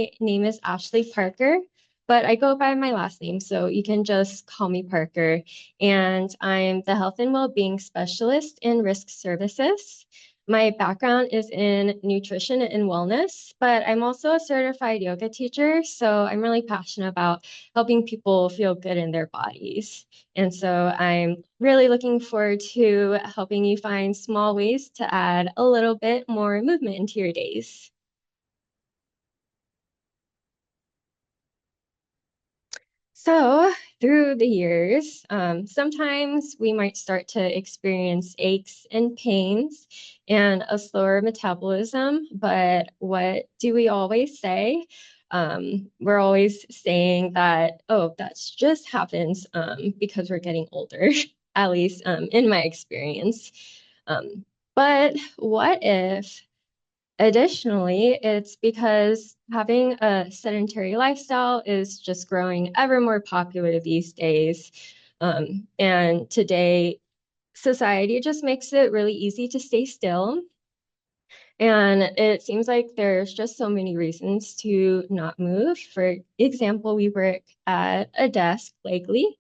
My name is Ashley Parker, but I go by my last name, so you can just call me Parker. And I'm the Health and Wellbeing Specialist in Risk Services. My background is in nutrition and wellness, but I'm also a certified yoga teacher, so I'm really passionate about helping people feel good in their bodies. And so I'm really looking forward to helping you find small ways to add a little bit more movement into your days. So, through the years, sometimes we might start to experience aches and pains and a slower metabolism. But what do we always say? We're always saying that, oh, that's just happens because we're getting older, at least in my experience. But what if Additionally, it's because having a sedentary lifestyle is just growing ever more popular these days. And today, society just makes it really easy to stay still. And it seems like there's just so many reasons to not move. For example, we work at a desk lately.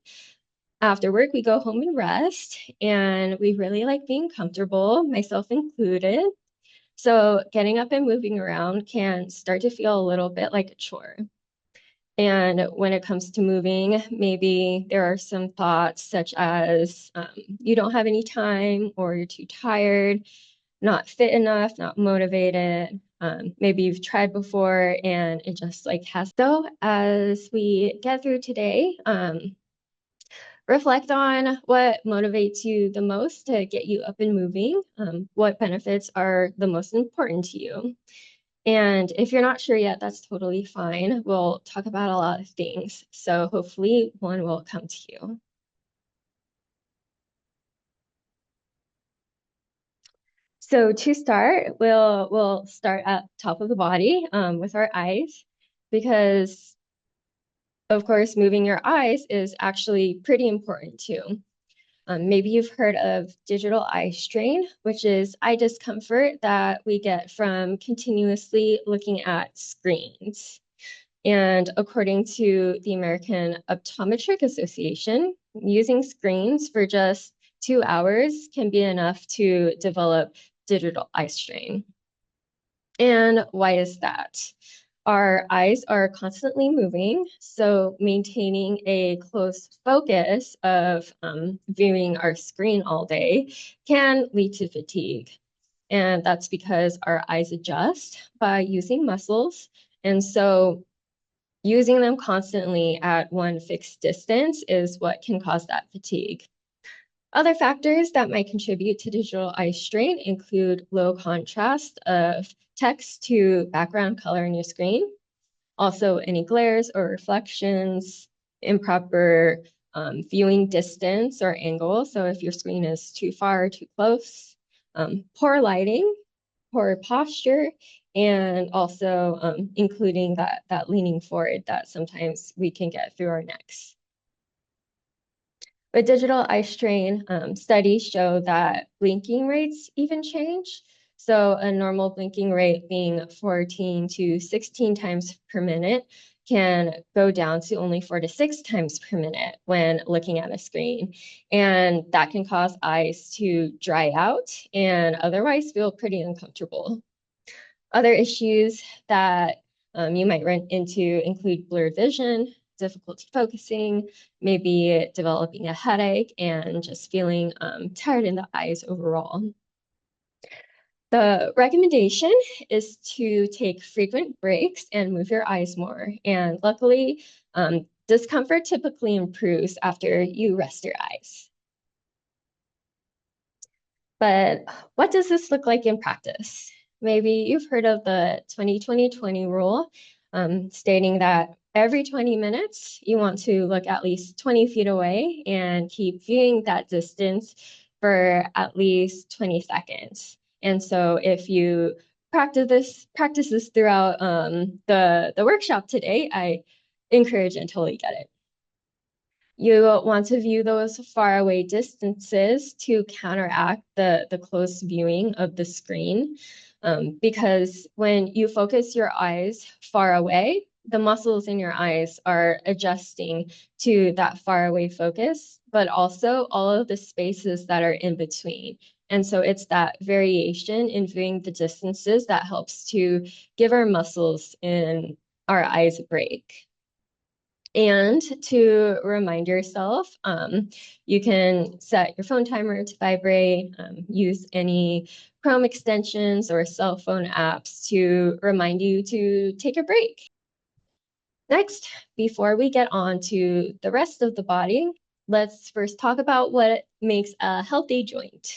After work, we go home and rest, and we really like being comfortable, myself included. So getting up and moving around can start to feel a little bit like a chore. And when it comes to moving, maybe there are some thoughts such as you don't have any time, or you're too tired, not fit enough, not motivated. Maybe you've tried before and it just like has. So as we get through today, reflect on what motivates you the most to get you up and moving. What benefits are the most important to you? And if you're not sure yet, that's totally fine. We'll talk about a lot of things. So hopefully one will come to you. So to start, we'll start at top of the body with our eyes, because of course moving your eyes is actually pretty important too. Maybe you've heard of digital eye strain, which is eye discomfort that we get from continuously looking at screens. And according to the American Optometric Association, using screens for just 2 hours can be enough to develop digital eye strain. And why is that? Our eyes are constantly moving, so maintaining a close focus of viewing our screen all day can lead to fatigue. And that's because our eyes adjust by using muscles. And so using them constantly at one fixed distance is what can cause that fatigue. Other factors that might contribute to digital eye strain include low contrast of text to background color in your screen, also any glares or reflections, improper viewing distance or angle. So if your screen is too far or too close, poor lighting, poor posture, and also including that leaning forward that sometimes we can get through our necks. With digital eye strain, studies show that blinking rates even change. So a normal blinking rate being 14 to 16 times per minute can go down to only 4 to 6 times per minute when looking at a screen. And that can cause eyes to dry out and otherwise feel pretty uncomfortable. Other issues that you might run into include blurred vision, difficulty focusing, maybe developing a headache, and just feeling tired in the eyes overall. The recommendation is to take frequent breaks and move your eyes more. And luckily, discomfort typically improves after you rest your eyes. But what does this look like in practice? Maybe you've heard of the 20-20-20 rule, stating that every 20 minutes, you want to look at least 20 feet away and keep viewing that distance for at least 20 seconds. And so if you practice this throughout the workshop today, I encourage and totally get it. You want to view those far away distances to counteract the close viewing of the screen. because when you focus your eyes far away, the muscles in your eyes are adjusting to that far away focus, but also all of the spaces that are in between. And so it's that variation in viewing the distances that helps to give our muscles in our eyes a break. And to remind yourself, you can set your phone timer to vibrate, use any Chrome extensions or cell phone apps to remind you to take a break. Next, before we get on to the rest of the body, let's first talk about what makes a healthy joint.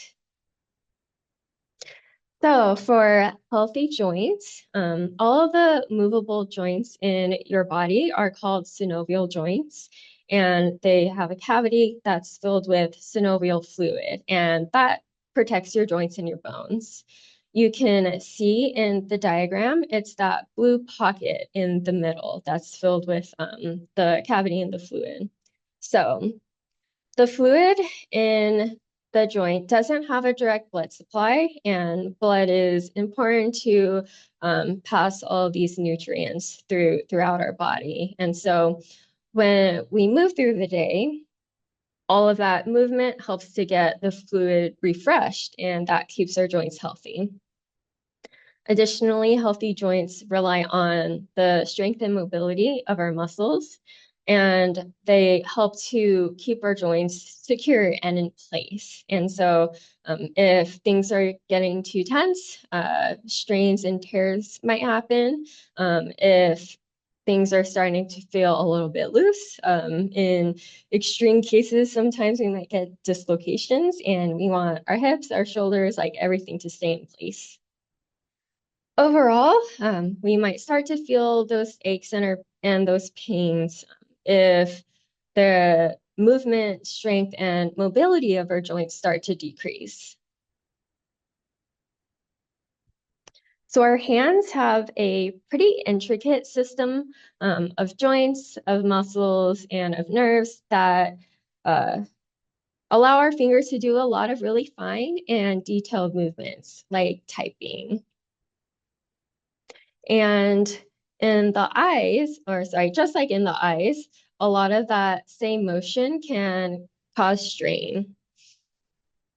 So for healthy joints, all of the movable joints in your body are called synovial joints, and they have a cavity that's filled with synovial fluid, and that protects your joints and your bones. You can see in the diagram, it's that blue pocket in the middle that's filled with the cavity and the fluid. So the fluid in the joint doesn't have a direct blood supply, and blood is important to pass all of these nutrients throughout our body. And so when we move through the day, all of that movement helps to get the fluid refreshed, and that keeps our joints healthy. Additionally, healthy joints rely on the strength and mobility of our muscles, and they help to keep our joints secure and in place. And so if things are getting too tense, strains and tears might happen. If things are starting to feel a little bit loose, in extreme cases, sometimes we might get dislocations, and we want our hips, our shoulders, like everything to stay in place. Overall, we might start to feel those aches and those pains if the movement, strength, and mobility of our joints start to decrease. So our hands have a pretty intricate system of joints, of muscles, and of nerves that allow our fingers to do a lot of really fine and detailed movements, like typing. And in the eyes, or sorry, just like in the eyes, a lot of that same motion can cause strain.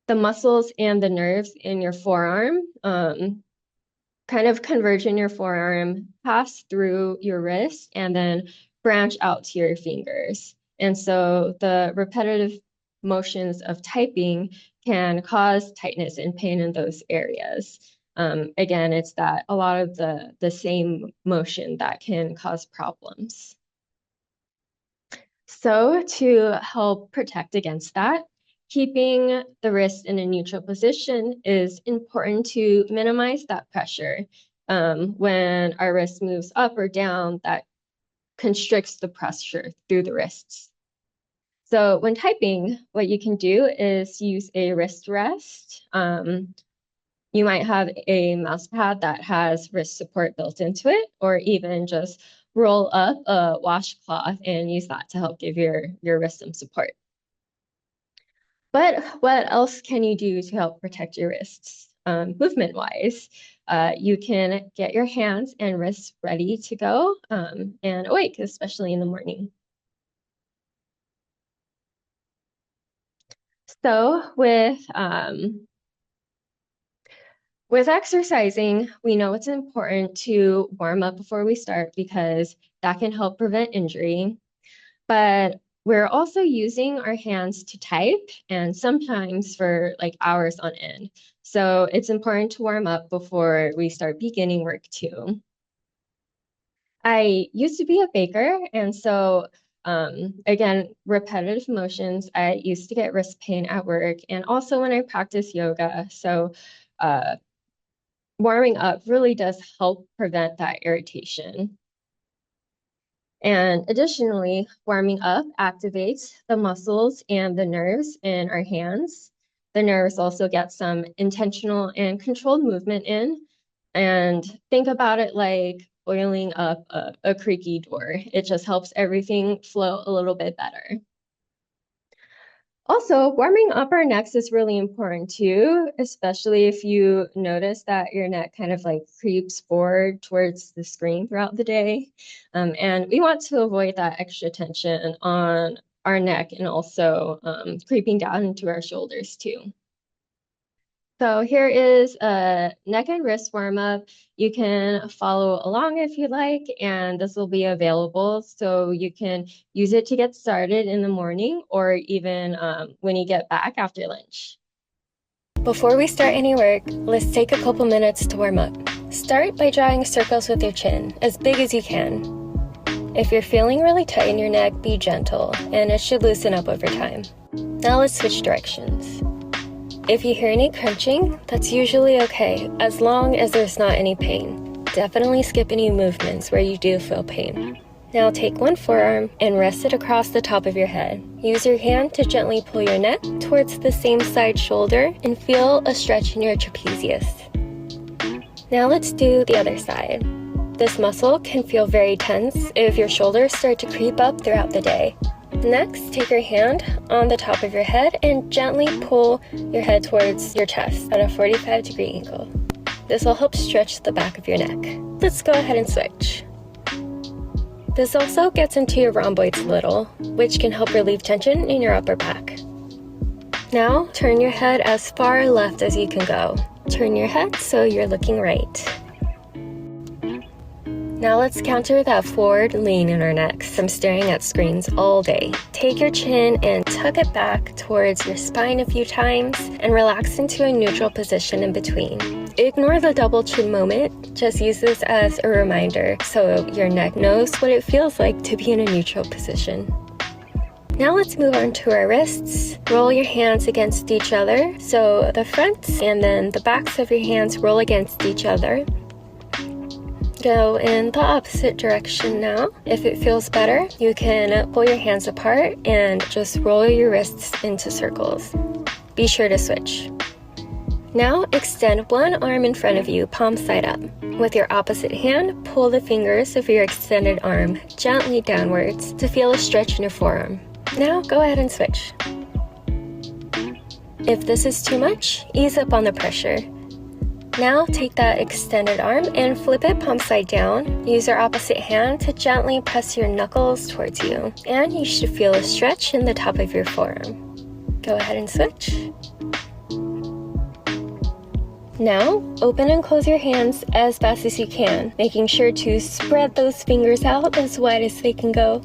The muscles and the nerves in your forearm kind of converge in your forearm, pass through your wrist, and then branch out to your fingers. And so the repetitive motions of typing can cause tightness and pain in those areas. Again, it's that a lot of the same motion that can cause problems. So to help protect against that, keeping the wrist in a neutral position is important to minimize that pressure. When our wrist moves up or down, that constricts the pressure through the wrists. So when typing, what you can do is use a wrist rest. You might have a mouse pad that has wrist support built into it, or even just roll up a washcloth and use that to help give your wrist some support. But what else can you do to help protect your wrists? Movement-wise, you can get your hands and wrists ready to go and awake, especially in the morning. So with exercising, we know it's important to warm up before we start because that can help prevent injury. But we're also using our hands to type and sometimes for like hours on end. So it's important to warm up before we start beginning work too. I used to be a baker, and so again, repetitive motions. I used to get wrist pain at work and also when I practice yoga. So warming up really does help prevent that irritation. And additionally, warming up activates the muscles and the nerves in our hands. The nerves also get some intentional and controlled movement in. And think about it like oiling up a creaky door. It just helps everything flow a little bit better. Also, warming up our necks is really important too, especially if you notice that your neck kind of like creeps forward towards the screen throughout the day. And we want to avoid that extra tension on our neck and also creeping down into our shoulders too. So here is a neck and wrist warm up. You can follow along if you like, and this will be available. So you can use it to get started in the morning or even when you get back after lunch. Before we start any work, let's take a couple minutes to warm up. Start by drawing circles with your chin, as big as you can. If you're feeling really tight in your neck, be gentle, and it should loosen up over time. Now let's switch directions. If you hear any crunching, that's usually okay, as long as there's not any pain. Definitely skip any movements where you do feel pain. Now take one forearm and rest it across the top of your head. Use your hand to gently pull your neck towards the same side shoulder and feel a stretch in your trapezius. Now let's do the other side. This muscle can feel very tense if your shoulders start to creep up throughout the day. Next, take your hand on the top of your head and gently pull your head towards your chest at a 45-degree angle. This will help stretch the back of your neck. Let's go ahead and switch. This also gets into your rhomboids a little, which can help relieve tension in your upper back. Now, turn your head as far left as you can go. Turn your head so you're looking right. Now let's counter that forward lean in our necks from staring at screens all day. Take your chin and tuck it back towards your spine a few times and relax into a neutral position in between. Ignore the double chin moment, just use this as a reminder so your neck knows what it feels like to be in a neutral position. Now let's move on to our wrists. Roll your hands against each other, so the fronts and then the backs of your hands roll against each other. Go in the opposite direction now. If it feels better, you can pull your hands apart and just roll your wrists into circles. Be sure to switch. Now extend one arm in front of you, palm side up. With your opposite hand, pull the fingers of your extended arm gently downwards to feel a stretch in your forearm. Now go ahead and switch. If this is too much, ease up on the pressure. Now take that extended arm and flip it palm side down. Use your opposite hand to gently press your knuckles towards you, and you should feel a stretch in the top of your forearm. Go ahead and switch. Now, open and close your hands as fast as you can, making sure to spread those fingers out as wide as they can go.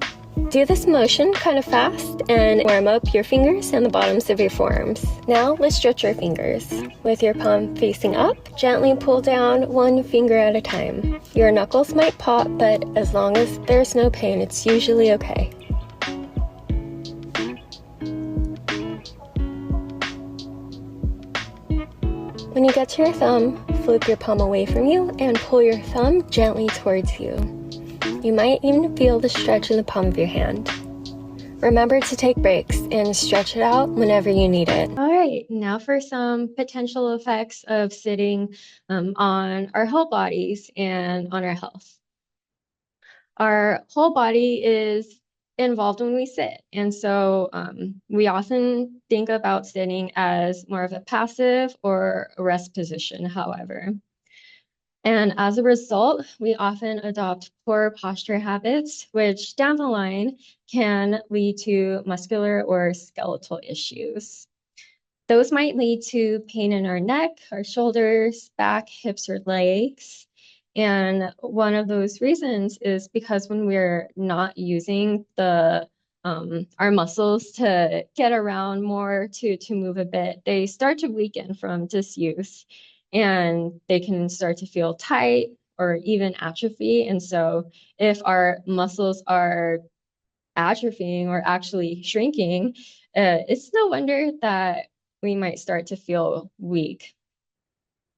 Do this motion kind of fast and warm up your fingers and the bottoms of your forearms. Now let's stretch your fingers. With your palm facing up, gently pull down one finger at a time. Your knuckles might pop, but as long as there's no pain, it's usually okay. When you get to your thumb, flip your palm away from you and pull your thumb gently towards you. You might even feel the stretch in the palm of your hand. Remember to take breaks and stretch it out whenever you need it. All right, now for some potential effects of sitting on our whole bodies and on our health. Our whole body is involved when we sit. And so we often think about sitting as more of a passive or a rest position, however. And as a result, we often adopt poor posture habits, which down the line can lead to muscular or skeletal issues. Those might lead to pain in our neck, our shoulders, back, hips, or legs. And one of those reasons is because when we're not using our muscles to get around more, to move a bit, they start to weaken from disuse and they can start to feel tight or even atrophy. And so if our muscles are atrophying or actually shrinking, it's no wonder that we might start to feel weak.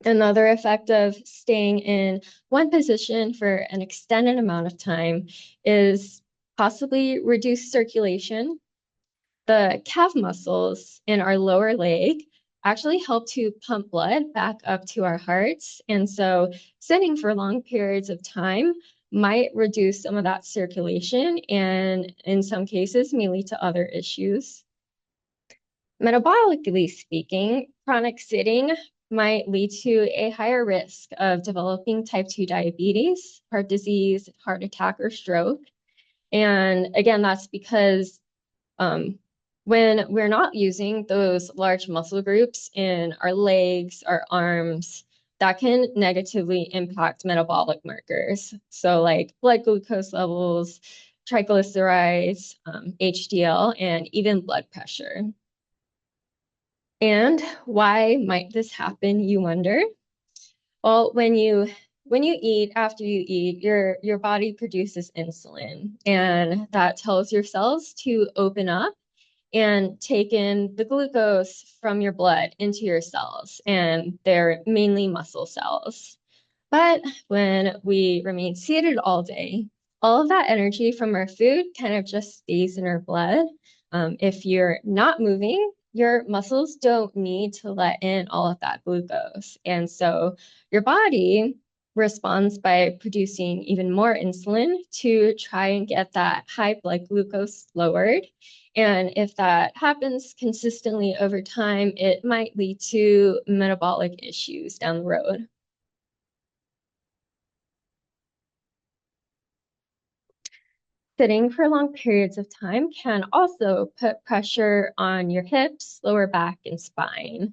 Another effect of staying in one position for an extended amount of time is possibly reduced circulation. The calf muscles in our lower leg actually help to pump blood back up to our hearts. And so sitting for long periods of time might reduce some of that circulation and in some cases may lead to other issues. Metabolically speaking, chronic sitting might lead to a higher risk of developing type 2 diabetes, heart disease, heart attack, or stroke. And again, that's because um, when we're not using those large muscle groups in our legs, our arms, that can negatively impact metabolic markers. So like blood glucose levels, triglycerides, HDL, and even blood pressure. And why might this happen, you wonder? Well, when you eat, after you eat, your body produces insulin, and that tells your cells to open up and take in the glucose from your blood into your cells, and they're mainly muscle cells. But when we remain seated all day, all of that energy from our food kind of just stays in our blood. If you're not moving, your muscles don't need to let in all of that glucose. And so your body responds by producing even more insulin to try and get that high blood glucose lowered. And if that happens consistently over time, it might lead to metabolic issues down the road. Sitting for long periods of time can also put pressure on your hips, lower back, and spine.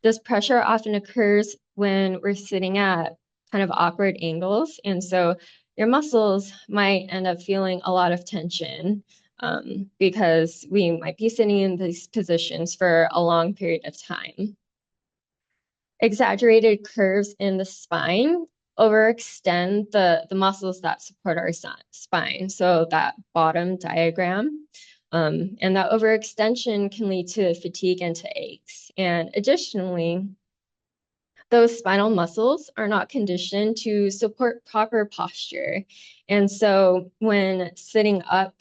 This pressure often occurs when we're sitting at kind of awkward angles. And so your muscles might end up feeling a lot of tension because we might be sitting in these positions for a long period of time. Exaggerated curves in the spine overextend the muscles that support our spine. So that bottom diagram. And that overextension can lead to fatigue and to aches. And additionally, those spinal muscles are not conditioned to support proper posture. And so when sitting up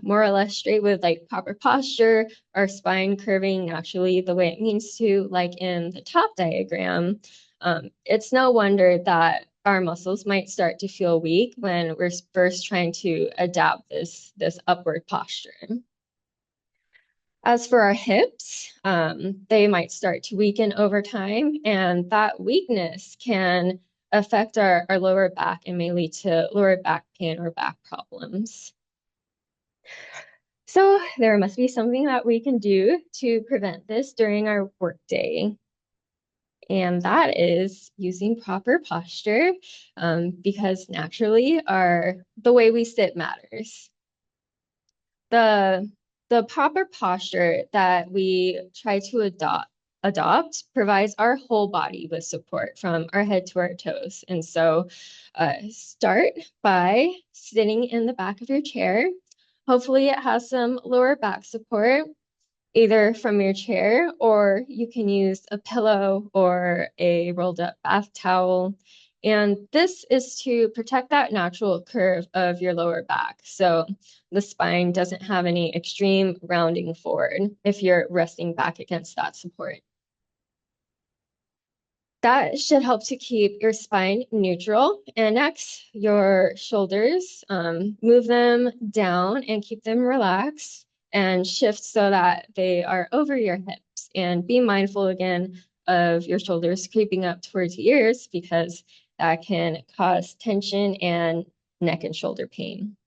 more or less straight with like proper posture, our spine curving naturally the way it means to, like in the top diagram, it's no wonder that our muscles might start to feel weak when we're first trying to adapt this upward posture. As for our hips, they might start to weaken over time, and that weakness can affect our lower back and may lead to lower back pain or back problems. So there must be something that we can do to prevent this during our workday. And that is using proper posture, because naturally the way we sit matters. The proper posture that we try to adopt provides our whole body with support from our head to our toes. And so start by sitting in the back of your chair. Hopefully it has some lower back support, either from your chair, or you can use a pillow or a rolled up bath towel. And this is to protect that natural curve of your lower back. So the spine doesn't have any extreme rounding forward if you're resting back against that support. That should help to keep your spine neutral. And next, your shoulders, move them down and keep them relaxed and shift so that they are over your hips. And be mindful again of your shoulders creeping up towards your ears because that can cause tension and neck and shoulder pain.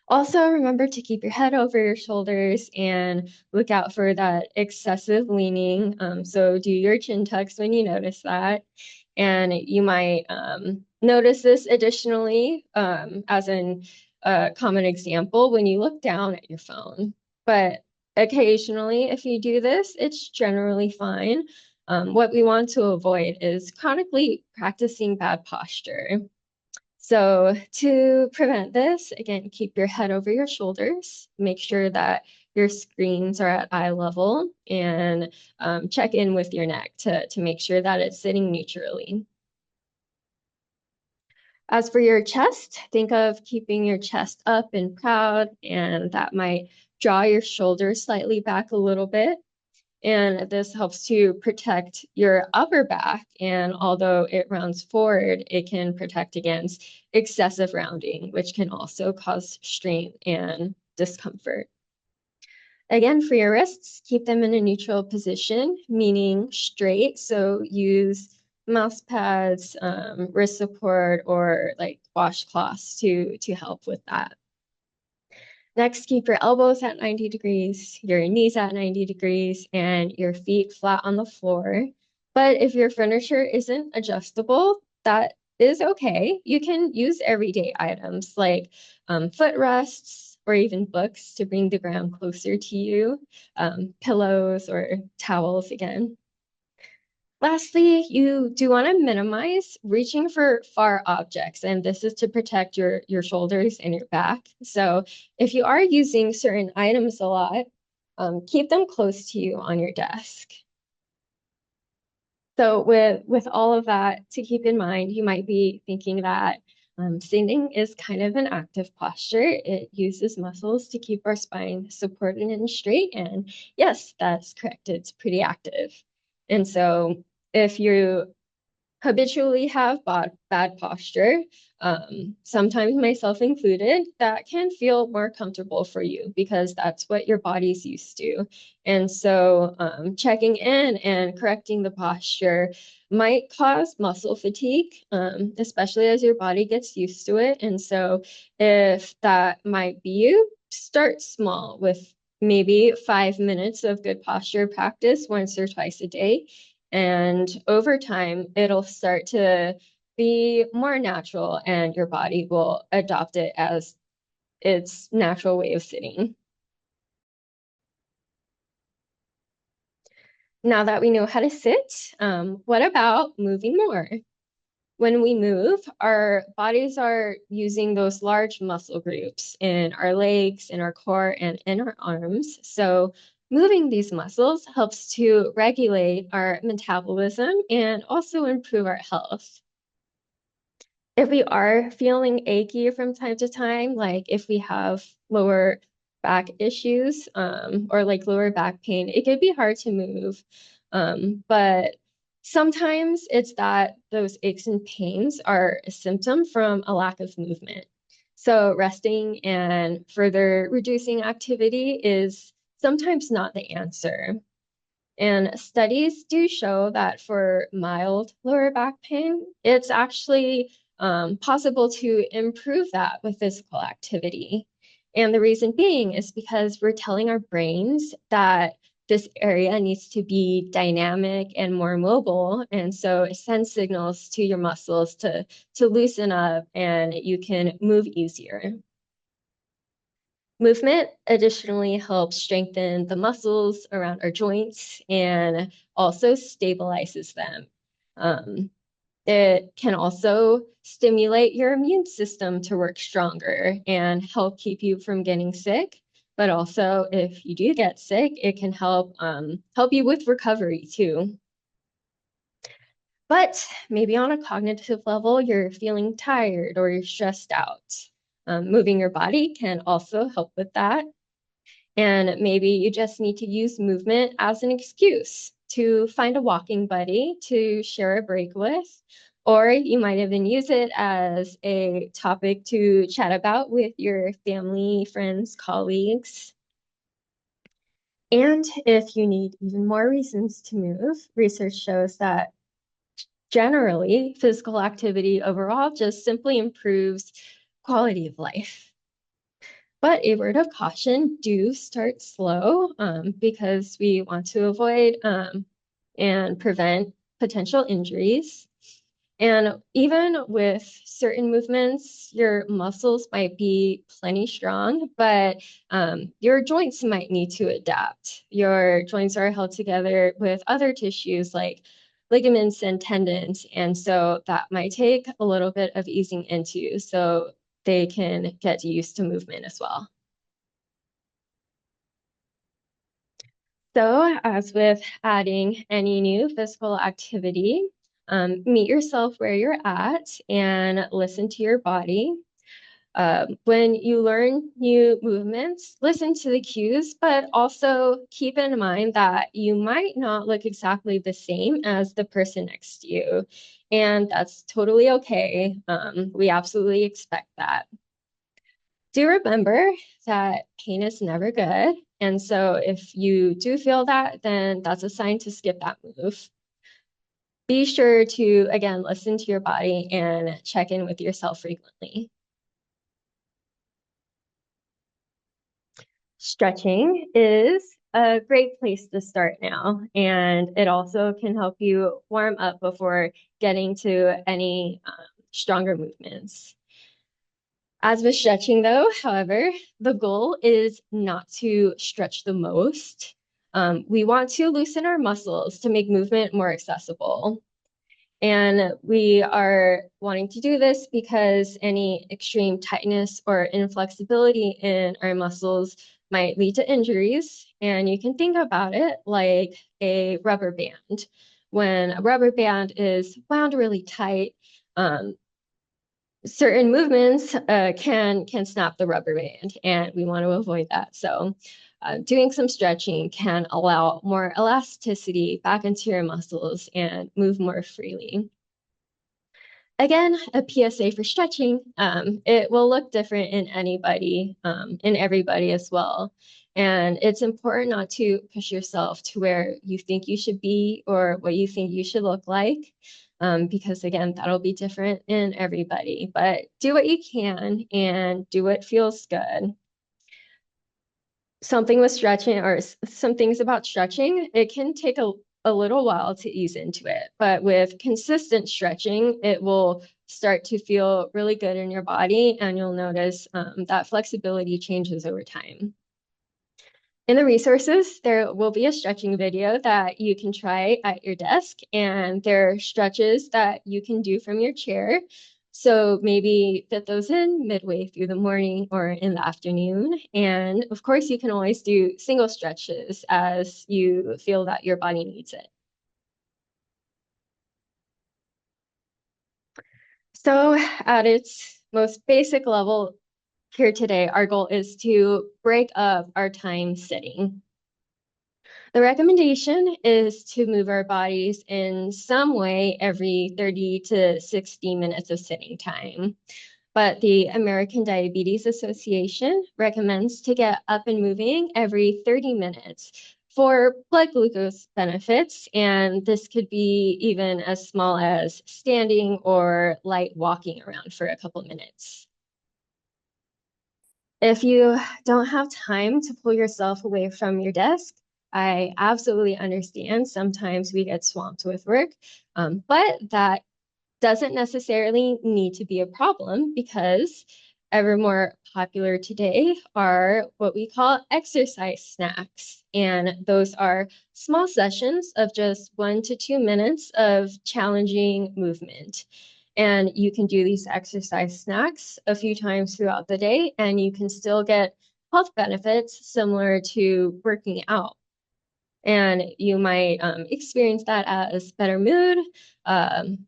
Also, remember to keep your head over your shoulders and look out for that excessive leaning. So do your chin tucks when you notice that. And you might notice this additionally as a common example when you look down at your phone. But occasionally, if you do this, it's generally fine. What we want to avoid is chronically practicing bad posture. So to prevent this, again, keep your head over your shoulders, make sure that your screens are at eye level, and check in with your neck to make sure that it's sitting neutrally. As for your chest, think of keeping your chest up and proud, and that might draw your shoulders slightly back a little bit. And this helps to protect your upper back. And although it rounds forward, it can protect against excessive rounding, which can also cause strain and discomfort. Again, for your wrists, keep them in a neutral position, meaning straight. So use mouse pads, wrist support, or like washcloths to help with that. Next, keep your elbows at 90 degrees, your knees at 90 degrees, and your feet flat on the floor. But if your furniture isn't adjustable, that is okay. You can use everyday items like footrests or even books to bring the ground closer to you, pillows or towels again. Lastly, you do want to minimize reaching for far objects, and this is to protect your shoulders and your back. So if you are using certain items a lot, keep them close to you on your desk. So with all of that to keep in mind, you might be thinking that sitting is kind of an active posture. It uses muscles to keep our spine supported and straight. And yes, that's correct. It's pretty active. And so if you habitually have bad posture, sometimes myself included, that can feel more comfortable for you because that's what your body's used to. And so checking in and correcting the posture might cause muscle fatigue, especially as your body gets used to it. And so if that might be you, start small with maybe 5 minutes of good posture practice once or twice a day. And over time, it'll start to be more natural and your body will adopt it as its natural way of sitting. Now that we know how to sit, what about moving more? When we move, our bodies are using those large muscle groups in our legs, in our core, and in our arms. So moving these muscles helps to regulate our metabolism and also improve our health. If we are feeling achy from time to time, like if we have lower back issues, or like lower back pain, it could be hard to move. But sometimes it's that those aches and pains are a symptom from a lack of movement. So resting and further reducing activity is sometimes not the answer. And studies do show that for mild lower back pain, it's actually possible to improve that with physical activity. And the reason being is because we're telling our brains that this area needs to be dynamic and more mobile. And so it sends signals to your muscles to loosen up and you can move easier. Movement additionally helps strengthen the muscles around our joints and also stabilizes them. Um, it can also stimulate your immune system to work stronger and help keep you from getting sick. But also, if you do get sick, it can help you with recovery too. But maybe on a cognitive level, you're feeling tired or you're stressed out. Moving your body can also help with that. And maybe you just need to use movement as an excuse to find a walking buddy to share a break with. Or you might even use it as a topic to chat about with your family, friends, colleagues. And if you need even more reasons to move, research shows that generally physical activity overall just simply improves quality of life. But a word of caution, do start slow because we want to avoid and prevent potential injuries. And even with certain movements, your muscles might be plenty strong, but your joints might need to adapt. Your joints are held together with other tissues like ligaments and tendons. And so that might take a little bit of easing into so they can get used to movement as well. So, as with adding any new physical activity, meet yourself where you're at and listen to your body. When you learn new movements, listen to the cues, but also keep in mind that you might not look exactly the same as the person next to you. And that's totally okay. We absolutely expect that. Do remember that pain is never good. And so if you do feel that, then that's a sign to skip that move. Be sure to, again, listen to your body and check in with yourself frequently. Stretching is a great place to start now, and it also can help you warm up before getting to any stronger movements. As with stretching, though, however, the goal is not to stretch the most. We want to loosen our muscles to make movement more accessible. And we are wanting to do this because any extreme tightness or inflexibility in our muscles might lead to injuries. And you can think about it like a rubber band. When a rubber band is wound really tight, certain movements can snap the rubber band, and we want to avoid that. So doing some stretching can allow more elasticity back into your muscles and move more freely. Again, a PSA for stretching. It will look different in everybody as well. And it's important not to push yourself to where you think you should be or what you think you should look like. Because again, that'll be different in everybody. But do what you can and do what feels good. Something with stretching or some things about stretching, it can take a little while to ease into it. But with consistent stretching, it will start to feel really good in your body, and you'll notice that flexibility changes over time. In the resources, there will be a stretching video that you can try at your desk, and there are stretches that you can do from your chair. So maybe fit those in midway through the morning or in the afternoon. And of course, you can always do single stretches as you feel that your body needs it. So at its most basic level here today, our goal is to break up our time sitting. The recommendation is to move our bodies in some way every 30 to 60 minutes of sitting time. But the American Diabetes Association recommends to get up and moving every 30 minutes for blood glucose benefits. And this could be even as small as standing or light walking around for a couple minutes. If you don't have time to pull yourself away from your desk, I absolutely understand. Sometimes we get swamped with work, but that doesn't necessarily need to be a problem because ever more popular today are what we call exercise snacks. And those are small sessions of just 1 to 2 minutes of challenging movement. And you can do these exercise snacks a few times throughout the day, and you can still get health benefits similar to working out. And you might experience that as better mood,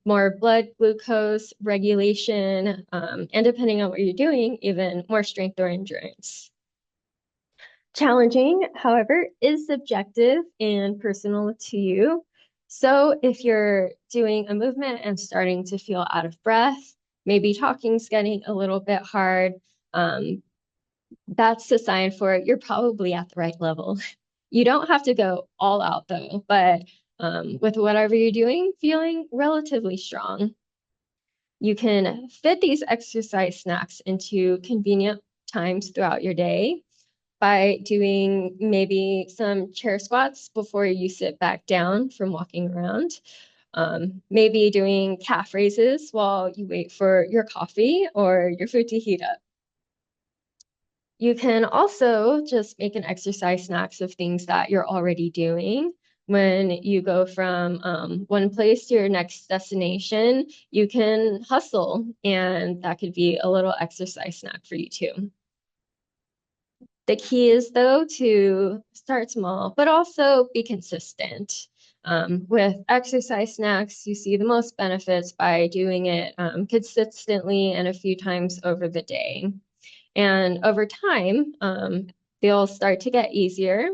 more blood glucose regulation, and depending on what you're doing, even more strength or endurance. Challenging, however, is subjective and personal to you. So if you're doing a movement and starting to feel out of breath, maybe talking's getting a little bit hard, that's a sign for you're probably at the right level. You don't have to go all out though, but with whatever you're doing, feeling relatively strong. You can fit these exercise snacks into convenient times throughout your day by doing maybe some chair squats before you sit back down from walking around. Maybe doing calf raises while you wait for your coffee or your food to heat up. You can also just make an exercise snacks of things that you're already doing. When you go from one place to your next destination, you can hustle, and that could be a little exercise snack for you too. The key is, though, to start small, but also be consistent. With exercise snacks, you see the most benefits by doing it consistently and a few times over the day. And over time, they'll start to get easier.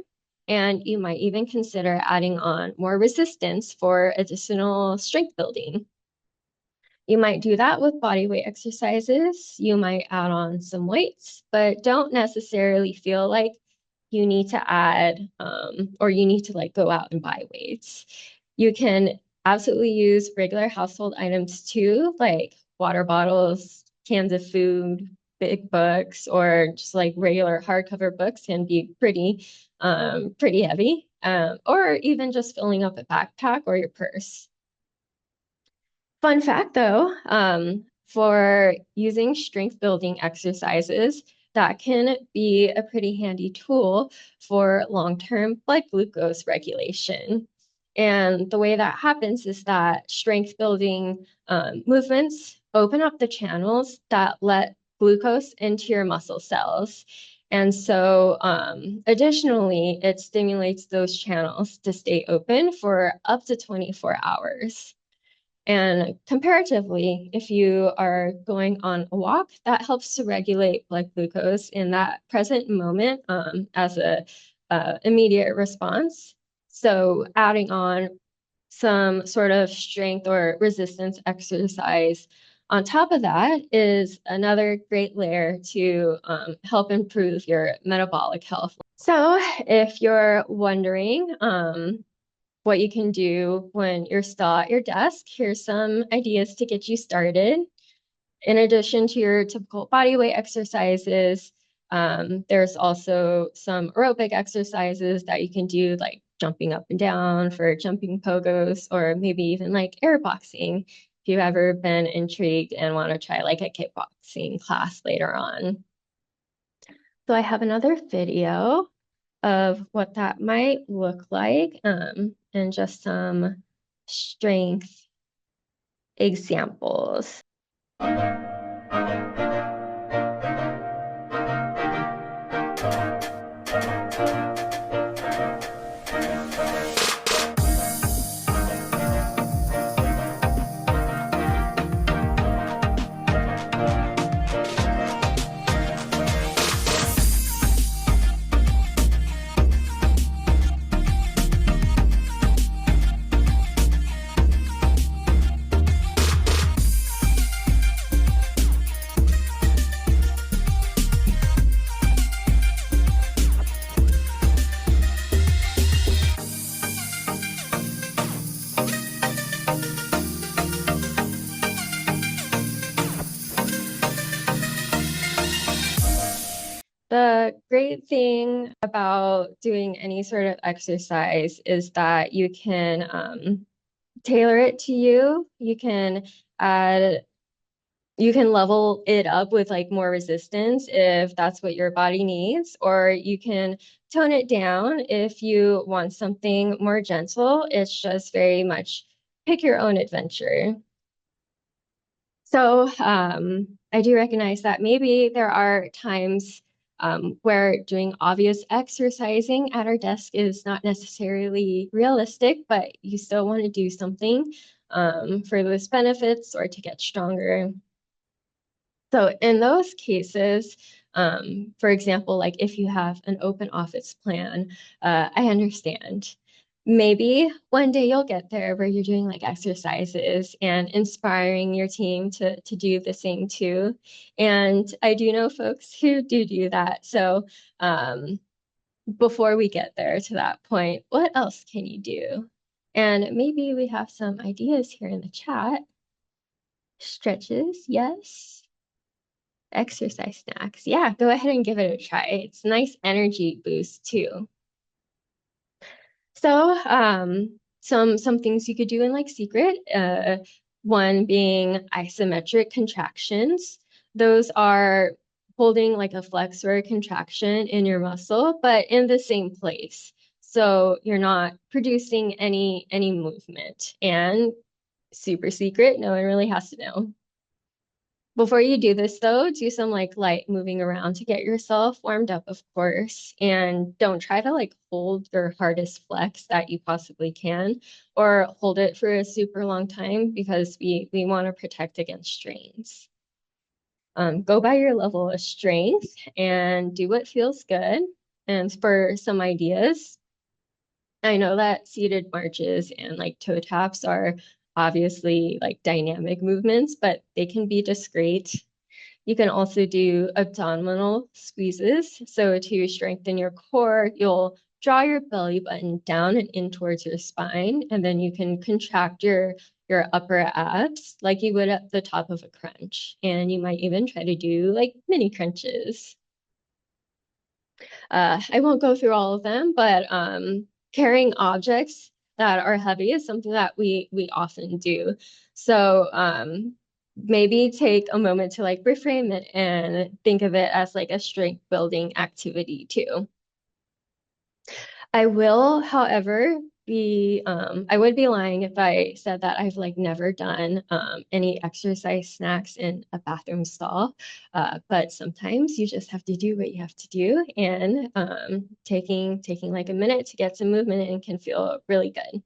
And you might even consider adding on more resistance for additional strength building. You might do that with body weight exercises. You might add on some weights, but don't necessarily feel like you need to add or you need to like go out and buy weights. You can absolutely use regular household items too, like water bottles, cans of food, big books, or just like regular hardcover books can be pretty heavy. Or even just filling up a backpack or your purse. Fun fact though, for using strength building exercises, that can be a pretty handy tool for long-term blood glucose regulation. And the way that happens is that strength building movements open up the channels that let glucose into your muscle cells. And so additionally, it stimulates those channels to stay open for up to 24 hours. And comparatively, if you are going on a walk, that helps to regulate blood glucose in that present moment as a immediate response. So adding on some sort of strength or resistance exercise on top of that is another great layer to help improve your metabolic health. So if you're wondering, what you can do when you're still at your desk. Here's some ideas to get you started. In addition to your typical body weight exercises, there's also some aerobic exercises that you can do, like jumping up and down for jumping pogos, or maybe even like airboxing if you've ever been intrigued and want to try like a kickboxing class later on. So I have another video of what that might look like and just some strength examples. The great thing about doing any sort of exercise is that you can tailor it to you. You can level it up with like more resistance if that's what your body needs, or you can tone it down if you want something more gentle. It's just very much pick your own adventure. So I do recognize that maybe there are times where doing obvious exercising at our desk is not necessarily realistic, but you still want to do something for those benefits or to get stronger. So in those cases, for example, like if you have an open office plan, I understand. Maybe one day you'll get there where you're doing like exercises and inspiring your team to do the same too. And I do know folks who do that. So before we get there to that point, what else can you do? And maybe we have some ideas here in the chat. Stretches, yes. Exercise snacks. Yeah, go ahead and give it a try. It's a nice energy boost too. So some things you could do in like secret, one being isometric contractions. Those are holding like a flex or a contraction in your muscle, but in the same place. So you're not producing any movement, and super secret, no one really has to know. Before you do this though, do some like light moving around to get yourself warmed up, of course, and don't try to like hold your hardest flex that you possibly can or hold it for a super long time because we want to protect against strains. Go by your level of strength and do what feels good. And for some ideas, I know that seated marches and like toe taps are obviously like dynamic movements, but they can be discrete. You can also do abdominal squeezes. So to strengthen your core, you'll draw your belly button down and in towards your spine, and then you can contract your upper abs like you would at the top of a crunch. And you might even try to do like mini crunches. I won't go through all of them, but carrying objects that are heavy is something that we often do. So maybe take a moment to like reframe it and think of it as like a strength building activity too. I will, however, I would be lying if I said that I've like never done any exercise snacks in a bathroom stall. But sometimes you just have to do what you have to do, and taking like a minute to get some movement in can feel really good.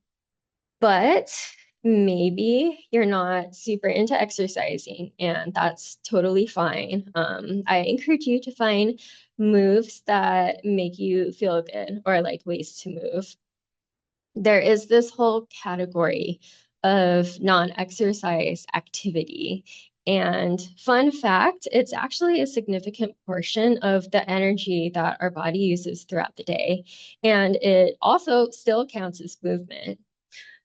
But maybe you're not super into exercising, and that's totally fine. I encourage you to find moves that make you feel good or like ways to move. There is this whole category of non-exercise activity. And fun fact, it's actually a significant portion of the energy that our body uses throughout the day. And it also still counts as movement.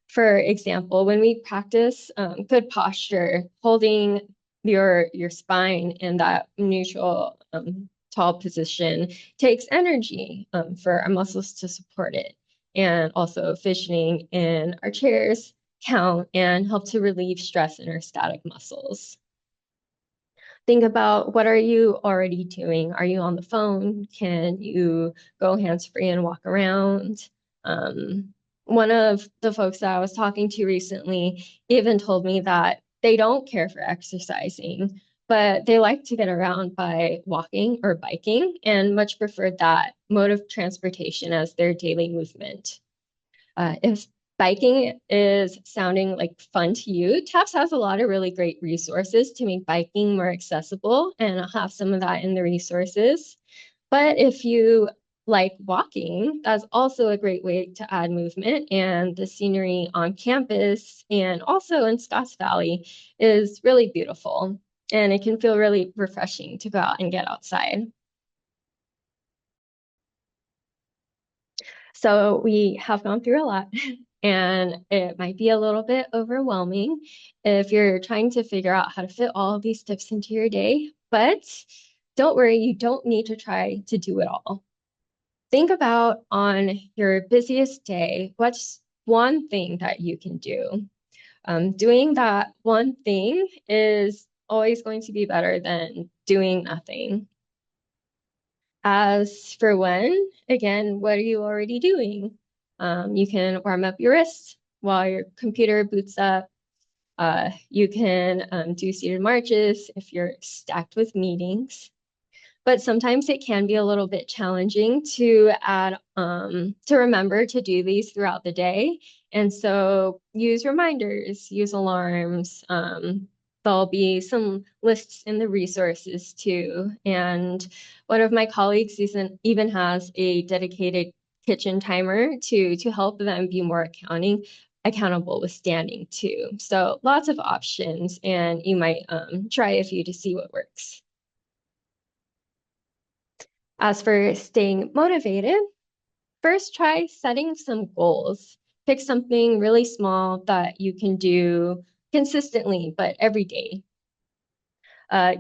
For example, when we practice good posture, holding your spine in that neutral tall position takes energy for our muscles to support it. And also fidgeting in our chairs count and help to relieve stress in our static muscles. Think about, what are you already doing? Are you on the phone? Can you go hands-free and walk around? One of the folks that I was talking to recently even told me that they don't care for exercising, but they like to get around by walking or biking and much prefer that mode of transportation as their daily movement. If biking is sounding like fun to you, TAPS has a lot of really great resources to make biking more accessible, and I'll have some of that in the resources. But if you like walking, that's also a great way to add movement. And the scenery on campus and also in Scotts Valley is really beautiful. And it can feel really refreshing to go out and get outside. So we have gone through a lot, and it might be a little bit overwhelming if you're trying to figure out how to fit all of these tips into your day. But don't worry, you don't need to try to do it all. Think about, on your busiest day, what's one thing that you can do? Doing that one thing is always going to be better than doing nothing. As for when, again, what are you already doing? You can warm up your wrists while your computer boots up. You can do seated marches if you're stacked with meetings. But sometimes it can be a little bit challenging to remember to do these throughout the day. And so use reminders, use alarms. There'll be some lists in the resources too. And one of my colleagues even has a dedicated kitchen timer to help them be more accountable with standing too. So lots of options, and you might try a few to see what works. As for staying motivated, first try setting some goals. Pick something really small that you can do consistently, but every day.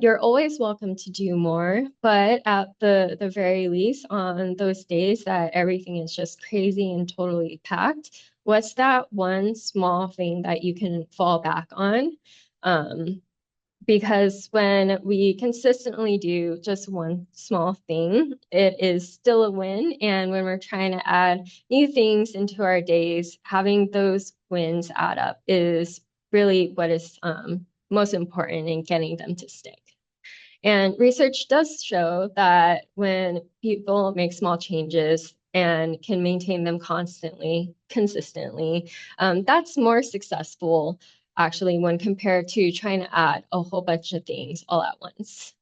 You're always welcome to do more, but at the very least, on those days that everything is just crazy and totally packed, what's that one small thing that you can fall back on? Because when we consistently do just one small thing, it is still a win. And when we're trying to add new things into our days, having those wins add up is really what is most important in getting them to stick. And research does show that when people make small changes and can maintain them consistently, that's more successful actually when compared to trying to add a whole bunch of things all at once.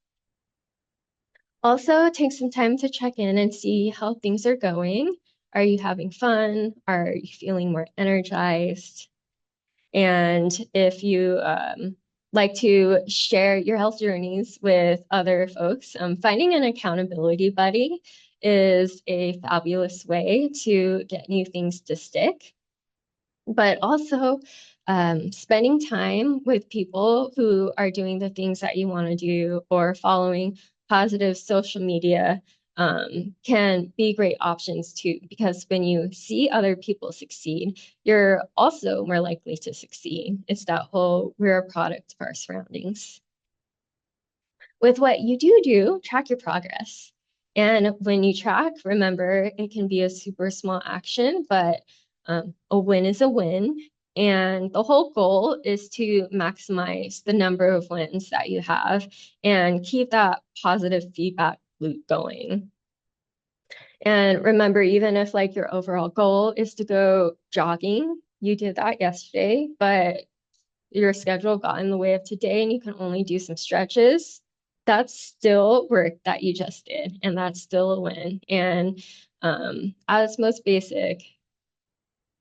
Also, take some time to check in and see how things are going. Are you having fun? Are you feeling more energized? And if you like to share your health journeys with other folks, finding an accountability buddy is a fabulous way to get new things to stick. But also, spending time with people who are doing the things that you want to do or following positive social media can be great options too, because when you see other people succeed, you're also more likely to succeed. It's that whole we're a product of our surroundings. With what you do, track your progress. And when you track, remember it can be a super small action, but a win is a win. And the whole goal is to maximize the number of wins that you have and keep that positive feedback loop going. And remember, even if like your overall goal is to go jogging, you did that yesterday, but your schedule got in the way of today and you can only do some stretches, that's still work that you just did, and that's still a win. And at its most basic,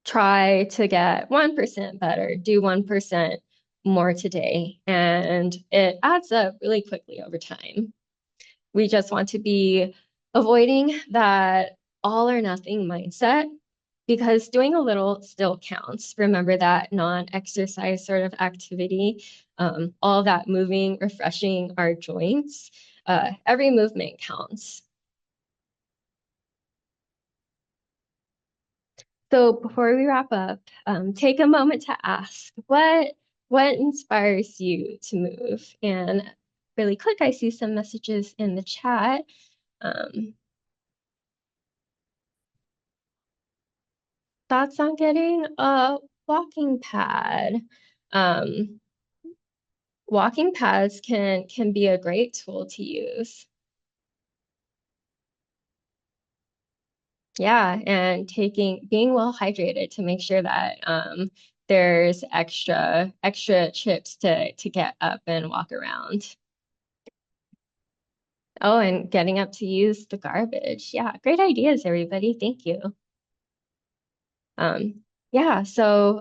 try to get 1% better, do 1% more today, and it adds up really quickly over time. We just want to be avoiding that all or nothing mindset because doing a little still counts. Remember that non-exercise sort of activity, all that moving, refreshing our joints, every movement counts. So before we wrap up, take a moment to ask what inspires you to move? And really quick, I see some messages in the chat. Um, Thoughts on getting a walking pad? Um, Walking pads can be a great tool to use. Yeah, and being well hydrated to make sure that there's extra trips to get up and walk around. Oh, and getting up to use the garbage. Yeah, great ideas, everybody. Thank you. Yeah, so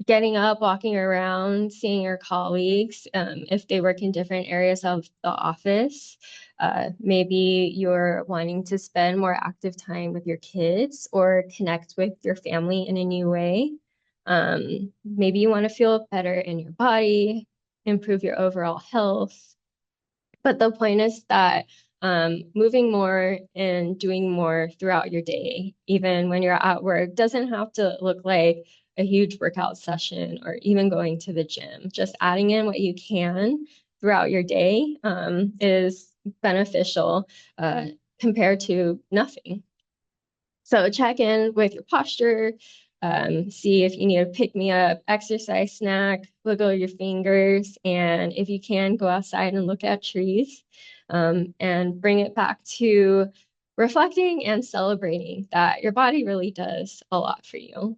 getting up, walking around, seeing your colleagues, if they work in different areas of the office. Maybe you're wanting to spend more active time with your kids or connect with your family in a new way. Maybe you want to feel better in your body, improve your overall health. But the point is that moving more and doing more throughout your day, even when you're at work, doesn't have to look like a huge workout session or even going to the gym. Just adding in what you can throughout your day is beneficial compared to nothing. So check in with your posture, see if you need a pick-me-up exercise snack, wiggle your fingers, and if you can, go outside and look at trees, and bring it back to reflecting and celebrating that your body really does a lot for you.